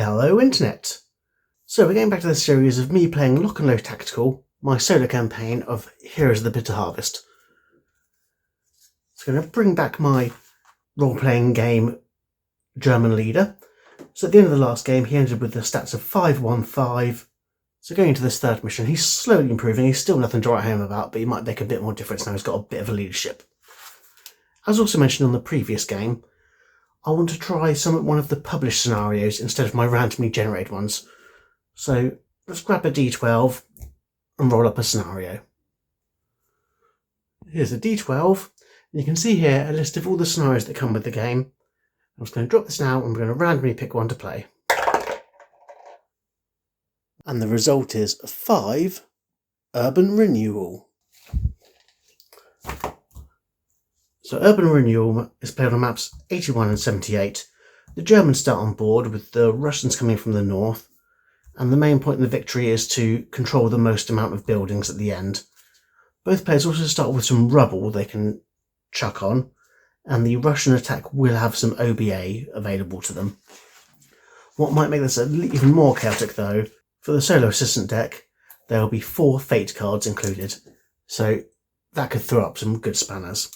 Hello Internet! So we're going back to this series of me playing Lock and Load Tactical, my solo campaign of Heroes of the Bitter Harvest. So I'm going to bring back my role-playing game German leader. So at the end of the last game he ended with the stats of 515. So going into this third mission, he's slowly improving. He's still nothing to write home about, but he might make a bit more difference now he's got a bit of a leadership. As also mentioned on the previous game, I want to try one of the published scenarios instead of my randomly generated ones. So let's grab a d12 and roll up a scenario. Here's a d12, and you can see here a list of all the scenarios that come with the game. I'm just going to drop this now and we're going to randomly pick one to play. And the result is 5 Urban Renewal. So Urban Renewal is played on maps 81 and 78. The Germans start on board with the Russians coming from the north, and the main point in the victory is to control the most amount of buildings at the end. Both players also start with some rubble they can chuck on, and the Russian attack will have some OBA available to them. What might make this even more chaotic though, for the solo assistant deck there will be 4 fate cards included, so that could throw up some good spanners.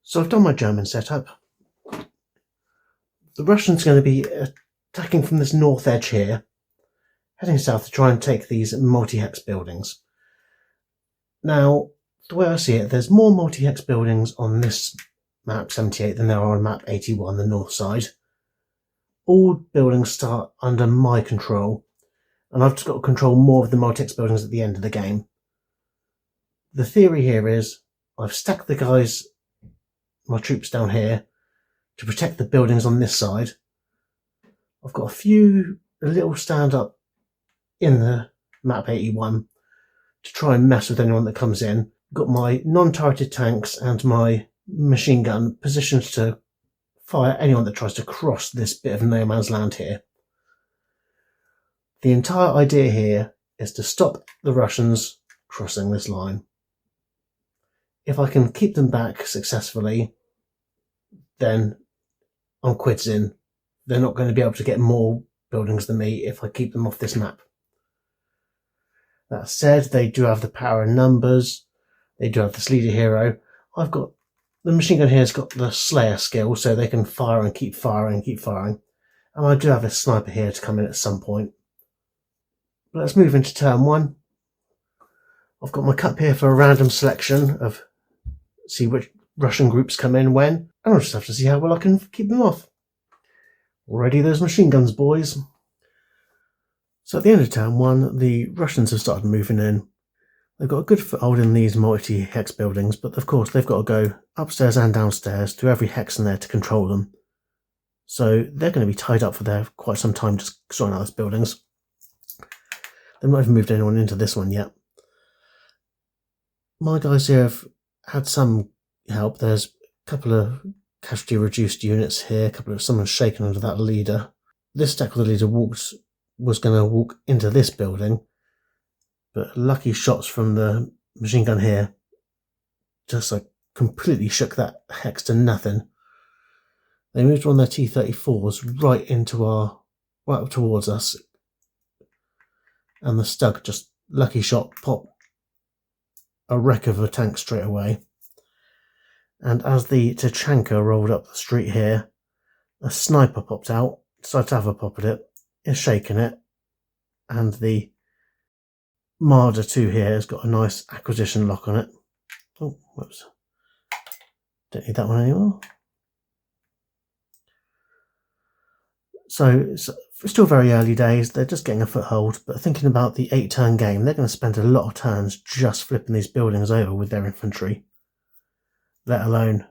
So I've done my German setup. The Russians are going to be attacking from this north edge here, heading south to try and take these multi-hex buildings. Now, the way I see it, there's more multi-hex buildings on this map 78 than there are on map 81, the north side. All buildings start under my control, and I've just got to control more of the multi-hex buildings at the end of the game. The theory here is I've stacked my troops down here to protect the buildings on this side. I've got a little stand up in the map 81 to try and mess with anyone that comes in. I've got my non-turreted tanks and my machine gun positioned to fire anyone that tries to cross this bit of no man's land here. The entire idea here is to stop the Russians crossing this line. If I can keep them back successfully, then I'm quids in. They're not going to be able to get more buildings than me if I keep them off this map. That said, they do have the power in numbers. They do have this leader hero. I've got the machine gun here has got the Slayer skill, so they can fire and keep firing and keep firing. And I do have a sniper here to come in at some point. But let's move into turn 1. I've got my cup here for a random selection of see which Russian groups come in when, and I'll just have to see how well I can keep them off. Ready those machine guns, boys. So at the end of turn 1, the Russians have started moving in. They've got a good foothold in these multi-hex buildings, but of course they've got to go upstairs and downstairs through every hex in there to control them. So they're going to be tied up for quite some time just sorting out those buildings. They've not even moved anyone into this one yet. My guys here have had some help. There's a couple of casualty reduced units here, someone's shaken under that leader. This deck where the leader was going to walk into this building, but lucky shots from the machine gun here just completely shook that hex to nothing. They moved on their T-34s right up towards us, and the Stug just lucky shot popped a wreck of a tank straight away. And as the Tachanka rolled up the street here, a sniper popped out, decided to have a pop at it, is shaking it, and the Marder 2 here has got a nice acquisition lock on it. Oh, whoops. Don't need that one anymore. So it's still very early days, they're just getting a foothold, but thinking about the 8-turn game, they're going to spend a lot of turns just flipping these buildings over with their infantry, let alone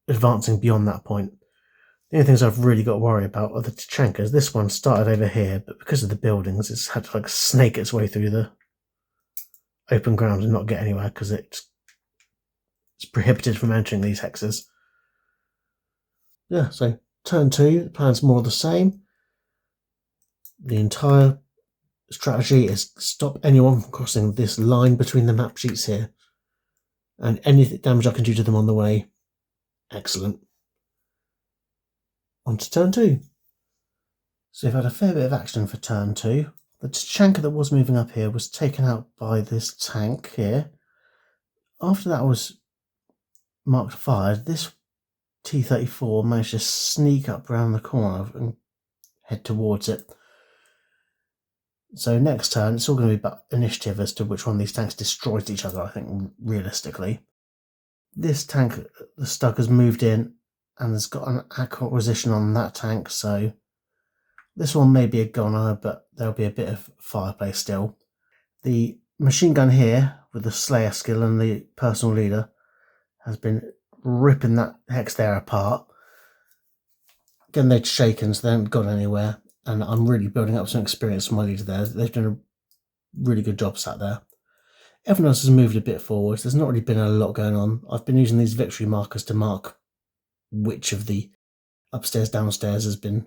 advancing beyond that point. The only things I've really got to worry about are the Tachankas. This one started over here, but because of the buildings, it's had to snake its way through the open ground and not get anywhere because it's prohibited from entering these hexes. Yeah, so turn 2, the plan's more the same. The entire strategy is stop anyone from crossing this line between the map sheets here. And any damage I can do to them on the way, excellent. On to turn 2. So we've had a fair bit of action for turn 2. The Tachanka that was moving up here was taken out by this tank here. After that was marked fired, this T-34 managed to sneak up around the corner and head towards it. So next turn, it's all going to be about initiative as to which one of these tanks destroys each other, I think, realistically. This tank, the Stug, has moved in and has got an acquisition on that tank, so this one may be a goner, but there'll be a bit of fireplay still. The machine gun here, with the Slayer skill and the personal leader, has been ripping that hex there apart. Again, they'd shaken, so they haven't gone anywhere, and I'm really building up some experience for my leader there. They've done a really good job sat there. Everyone else has moved a bit forward. There's not really been a lot going on. I've been using these victory markers to mark which of the upstairs, downstairs has been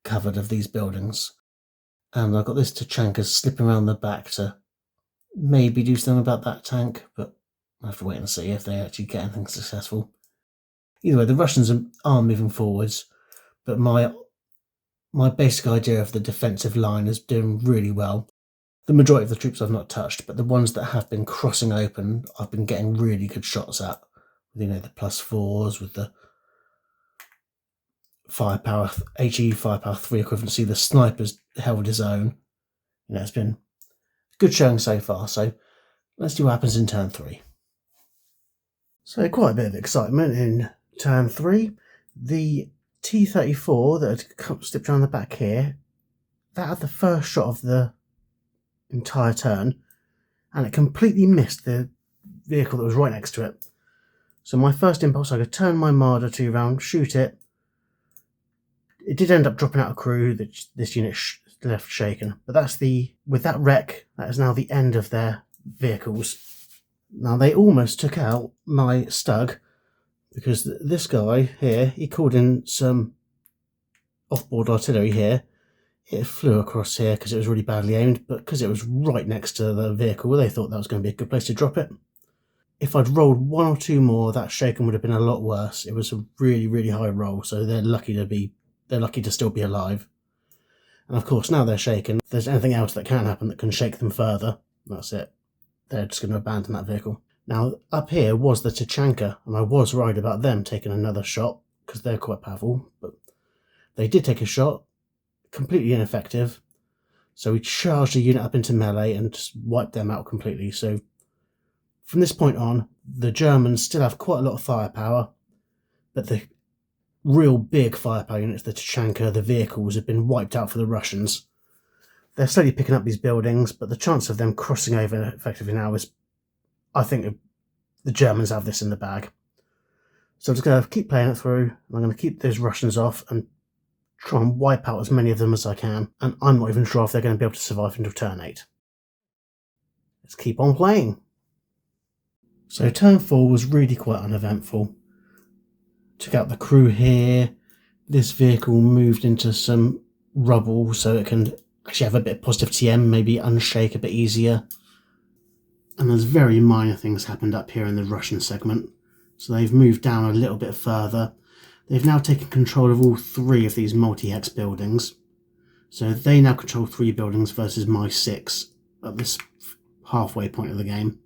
covered of these buildings. And I've got this Tachanka slipping around the back to maybe do something about that tank, but I have to wait and see if they actually get anything successful. Either way, the Russians are moving forwards, but my basic idea of the defensive line is doing really well. The majority of the troops I've not touched, but the ones that have been crossing open, I've been getting really good shots at. You know, the +4s with the firepower, HE firepower 3 equivalency. The sniper's held his own. You know, it's been good showing so far. So let's see what happens in turn 3. So quite a bit of excitement in turn 3. The T-34 that had slipped around the back here, that had the first shot of the entire turn, and it completely missed the vehicle that was right next to it. So my first impulse, I could turn my Marder 2 round, shoot it. It did end up dropping out of crew. That this unit left shaken, but with that wreck, that is now the end of their vehicles. Now they almost took out my Stug, because this guy here, he called in some off-board artillery here. It flew across here because it was really badly aimed, but because it was right next to the vehicle, they thought that was going to be a good place to drop it. If I'd rolled 1 or 2 more, that shaken would have been a lot worse. It was a really, really high roll, so they're lucky to still be alive. And of course, now they're shaken. If there's anything else that can happen that can shake them further, that's it. They're just going to abandon that vehicle. Now, up here was the Tachanka, and I was worried about them taking another shot, because they're quite powerful, but they did take a shot. Completely ineffective, so we charged a unit up into melee and just wiped them out completely. So from this point on, the Germans still have quite a lot of firepower, but the real big firepower units, the Tachanka, the vehicles, have been wiped out for the Russians. They're slowly picking up these buildings, but the chance of them crossing over effectively now is, I think, the Germans have this in the bag. So I'm just going to keep playing it through. I'm going to keep those Russians off and try and wipe out as many of them as I can, and I'm not even sure if they're going to be able to survive into turn 8. Let's keep on playing. So turn 4 was really quite uneventful. Took out the crew here. This vehicle moved into some rubble so it can actually have a bit of positive TM, maybe unshake a bit easier. And there's very minor things happened up here in the Russian segment. So they've moved down a little bit further. They've now taken control of all 3 of these multi-hex buildings. So they now control 3 buildings versus my 6 at this halfway point of the game.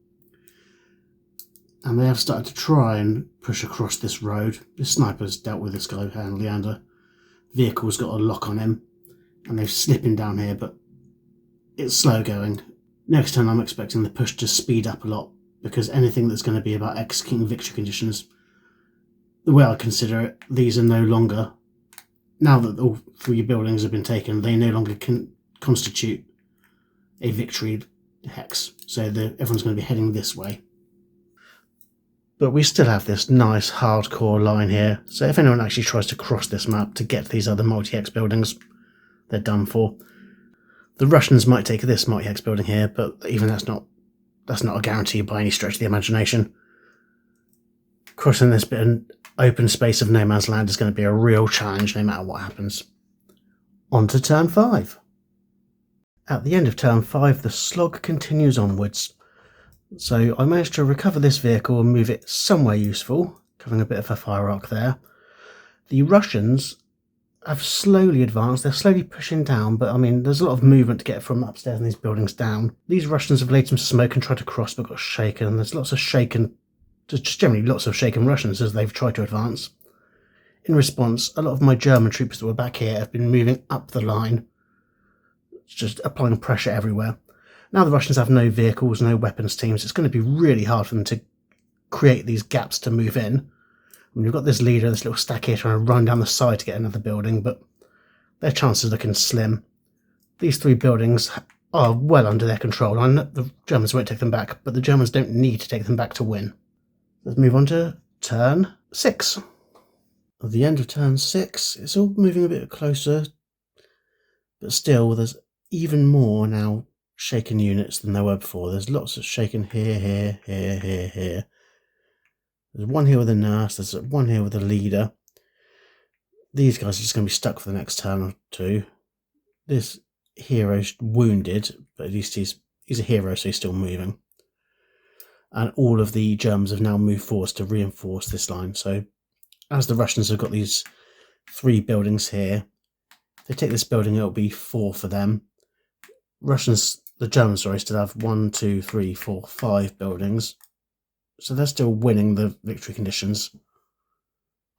And they have started to try and push across this road. This sniper's dealt with this guy, Leander. Vehicle's got a lock on him, and they're slipping down here, but it's slow going. Next turn I'm expecting the push to speed up a lot, because anything that's going to be about executing victory conditions, the way I consider it, these are no longer, now that all 3 buildings have been taken, they no longer can constitute a victory hex. So everyone's going to be heading this way. But we still have this nice hardcore line here. So if anyone actually tries to cross this map to get to these other multi-hex buildings, they're done for. The Russians might take this multi-hex building here, but even that's not a guarantee by any stretch of the imagination. Crossing this bit of open space of no man's land is going to be a real challenge no matter what happens. On to turn 5. At the end of turn 5, the slog continues onwards. So I managed to recover this vehicle and move it somewhere useful, covering a bit of a fire arc there. The Russians have slowly advanced. They're slowly pushing down, but I mean, there's a lot of movement to get from upstairs in these buildings down. These Russians have laid some smoke and tried to cross, but got shaken. There's lots of shaken, just generally lots of shaken Russians as they've tried to advance. In response, a lot of my German troops that were back here have been moving up the line, just applying pressure everywhere. Now the Russians have no vehicles, no weapons teams. It's going to be really hard for them to create these gaps to move in. I mean, you've got this leader, this little stack here, trying to run down the side to get another building, but their chances are looking slim. These 3 buildings are well under their control. I know the Germans won't take them back, but the Germans don't need to take them back to win. Let's move on to turn 6. At the end of turn 6, it's all moving a bit closer, but still there's even more now shaken units than there were before. There's lots of shaken here. There's one here with a nurse, there's one here with a leader. These guys are just going to be stuck for the next turn or two. This hero's wounded, but at least he's a hero, so he's still moving. And all of the Germans have now moved forward to reinforce this line. So as the Russians have got these 3 buildings here, if they take this building, it'll be 4 for them. The Germans, still have 1, 2, 3, 4, 5 buildings. So they're still winning the victory conditions.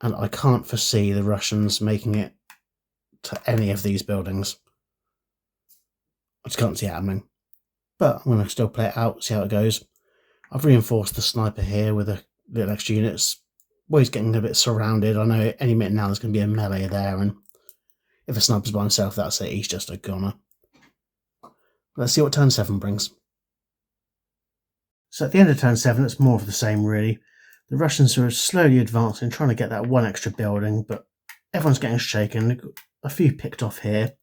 And I can't foresee the Russians making it to any of these buildings. I just can't see it happening. But I'm going to still play it out, see how it goes. I've reinforced the sniper here with a little extra units. Well, he's getting a bit surrounded. I know any minute now there's going to be a melee there, and if the sniper's by himself, that's it. He's just a goner. Let's see what turn 7 brings. So at the end of turn 7, it's more of the same, really. The Russians are slowly advancing, trying to get that 1 extra building, but everyone's getting shaken. A few picked off here.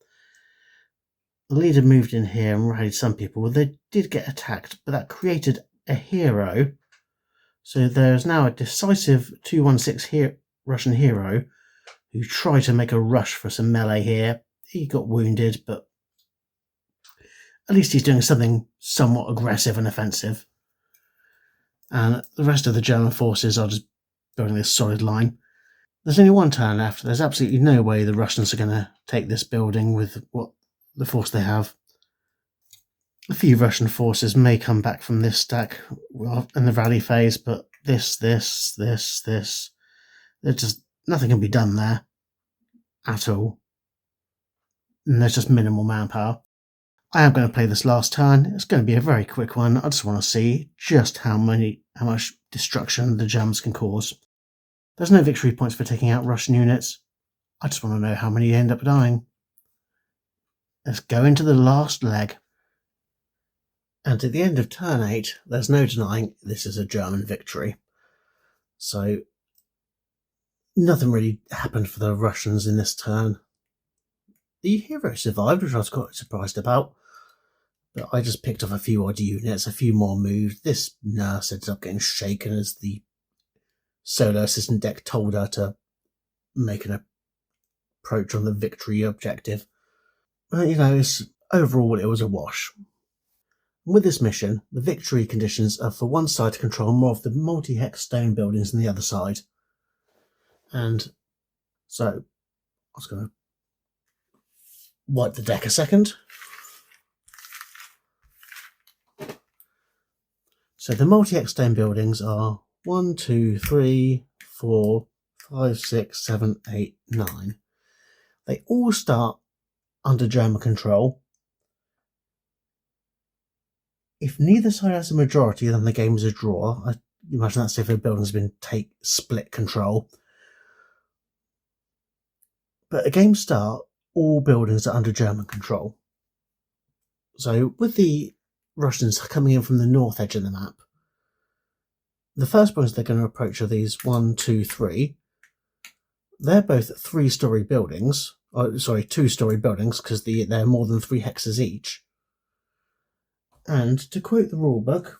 The leader moved in here and rallied some people. Well, they did get attacked, but that created a hero. So there's now a decisive 216 Russian hero who tried to make a rush for some melee here. He got wounded, but at least he's doing something somewhat aggressive and offensive. And the rest of the German forces are just building this solid line. There's only 1 turn left. There's absolutely no way the Russians are going to take this building with what the force they have. A few Russian forces may come back from this stack in the rally phase, but this, there's just nothing can be done there at all. And there's just minimal manpower. I am going to play this last turn. It's going to be a very quick one. I just want to see just how much destruction the Germans can cause. There's no victory points for taking out Russian units. I just want to know how many end up dying. Let's go into the last leg. And at the end of turn 8, there's no denying this is a German victory. So nothing really happened for the Russians in this turn. The hero survived, which I was quite surprised about. But I just picked off a few odd units, a few more moved. This nurse ended up getting shaken as the solo assistant deck told her to make an approach on the victory objective. Overall, it was a wash. With this mission, the victory conditions are for one side to control more of the multi-hex stone buildings than the other side. And so, I was going to wipe the deck a second. So the multi-hex stone buildings are 1, 2, 3, 4, 5, 6, 7, 8, 9. They all start under German control. If neither side has a majority, then the game is a draw. I imagine that's if a building's been split control. But at game start, all buildings are under German control. So with the Russians coming in from the north edge of the map, the first buildings they're going to approach are these 1, 2, 3. They're both 3-story buildings. 2-story buildings, because they're more than 3 hexes each. And to quote the rulebook,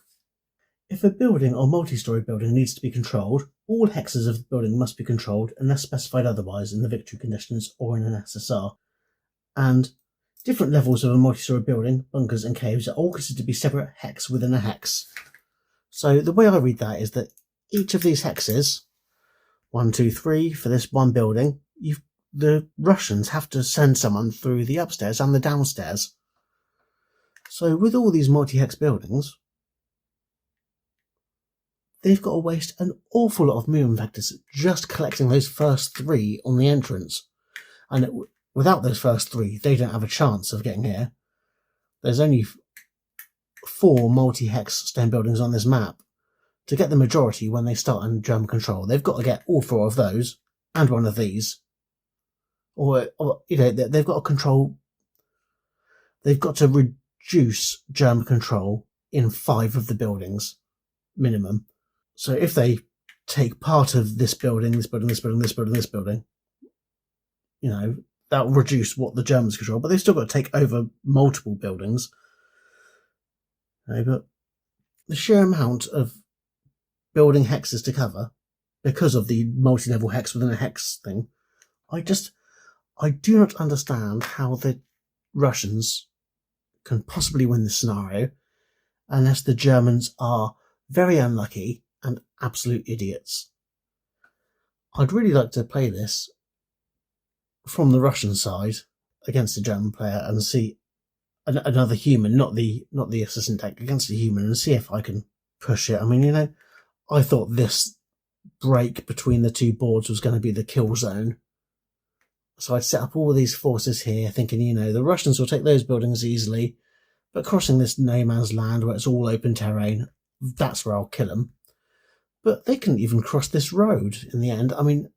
if a building or multi-story building needs to be controlled, all hexes of the building must be controlled unless specified otherwise in the victory conditions or in an SSR. And different levels of a multi-story building, bunkers and caves, are all considered to be separate hex within a hex. So the way I read that is that each of these hexes, 1, 2, 3, for this one building, you've the Russians have to send someone through the upstairs and the downstairs. So with all these multi-hex buildings, they've got to waste an awful lot of movement vectors just collecting those first 3 on the entrance. And without those first 3, they don't have a chance of getting here. There's only 4 multi-hex stone buildings on this map. To get the majority when they start in German control, they've got to get all 4 of those and one of these. Or they've got to control. They've got to reduce German control in 5 of the buildings minimum. So if they take part of this building, this building, this building, this building, this building, that will reduce what the Germans control, but they've still got to take over multiple buildings. But the sheer amount of building hexes to cover, because of the multi-level hex within a hex thing, I do not understand how the Russians can possibly win this scenario unless the Germans are very unlucky and absolute idiots. I'd really like to play this from the Russian side against a German player and see another human, not the assistant tech, against a human, and see if I can push it. I mean, I thought this break between the 2 boards was going to be the kill zone. So I'd set up all these forces here, thinking, the Russians will take those buildings easily, but crossing this no man's land where it's all open terrain, that's where I'll kill them. But they couldn't even cross this road in the end. I mean,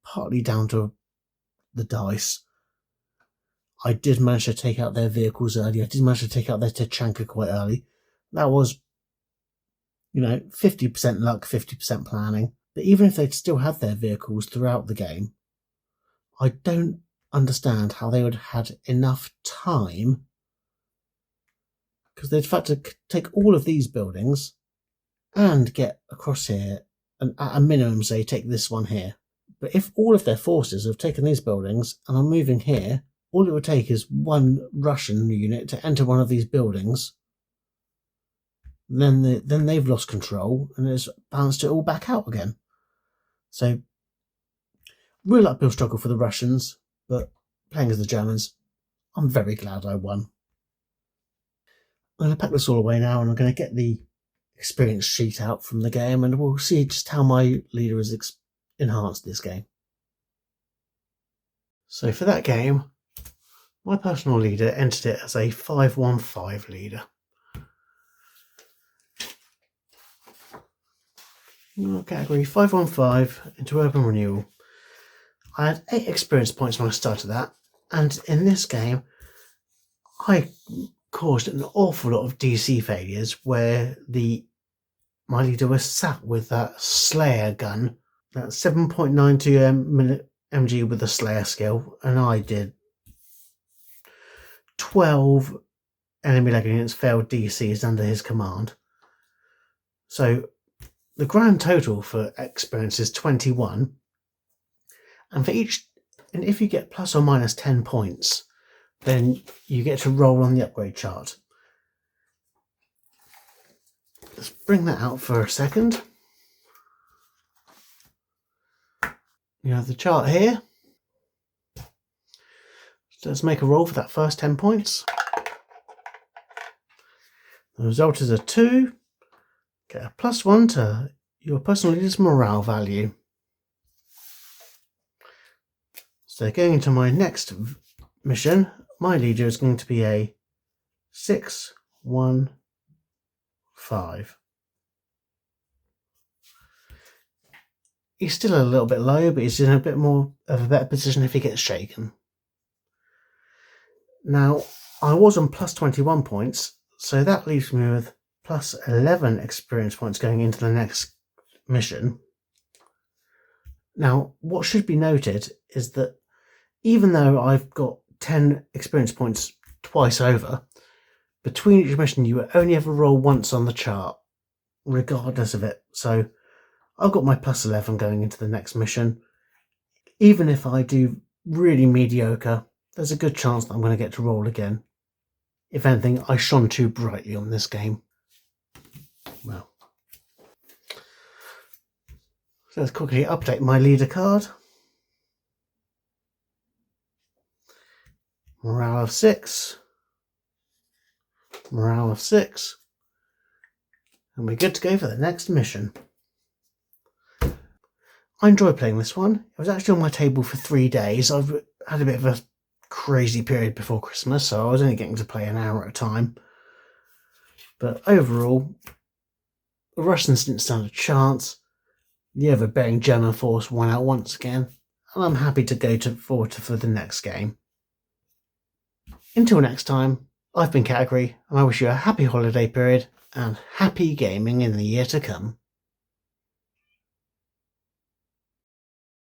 partly down to the dice. I did manage to take out their vehicles early. I did manage to take out their Tachanka quite early. That was, 50% luck, 50% planning. But even if they'd still had their vehicles throughout the game, I don't understand how they would have had enough time, because they'd had to take all of these buildings and get across here, and at a minimum, say, take this one here. But if all of their forces have taken these buildings and are moving here, all it would take is one Russian unit to enter one of these buildings. Then they've lost control and it's balanced it all back out again. So, real uphill struggle for the Russians, but playing as the Germans, I'm very glad I won. I'm going to pack this all away now, and I'm going to get the experience sheet out from the game, and we'll see just how my leader has enhanced this game. So for that game, my personal leader entered it as a 5-1-5 leader. Category 5-1-5 into Urban Renewal. I had 8 experience points when I started that, and in this game, I caused an awful lot of DC failures where my leader was sat with that Slayer gun, that 7.92 mg with the Slayer skill, and I did 12 enemy leg units failed DCs under his command. So the grand total for experience is 21, and if you get plus or minus 10 points, then you get to roll on the upgrade chart. Let's bring that out for a second. You have the chart here. So let's make a roll for that first 10 points. The result is a 2. Get a +1 to your personal leader's morale value. So going into my next mission, my leader is going to be a 6-1-5. He's still a little bit low, but he's in a bit more of a better position if he gets shaken. Now, I was on +21 points, so that leaves me with +11 experience points going into the next mission. Now, what should be noted is that even though I've got 10 experience points twice over, between each mission you only ever roll once on the chart, regardless of it. So I've got my +11 going into the next mission. Even if I do really mediocre, there's a good chance that I'm going to get to roll again. If anything, I shone too brightly on this game. Well, so let's quickly update my leader card. Morale of 6. Morale of 6. And we're good to go for the next mission. I enjoy playing this one. It was actually on my table for 3 days. I've had a bit of a crazy period before Christmas, so I was only getting to play an hour at a time. But overall, the Russians didn't stand a chance. The overbearing German force won out once again, and I'm happy to go forward for the next game. Until next time, I've been Category, and I wish you a happy holiday period and happy gaming in the year to come.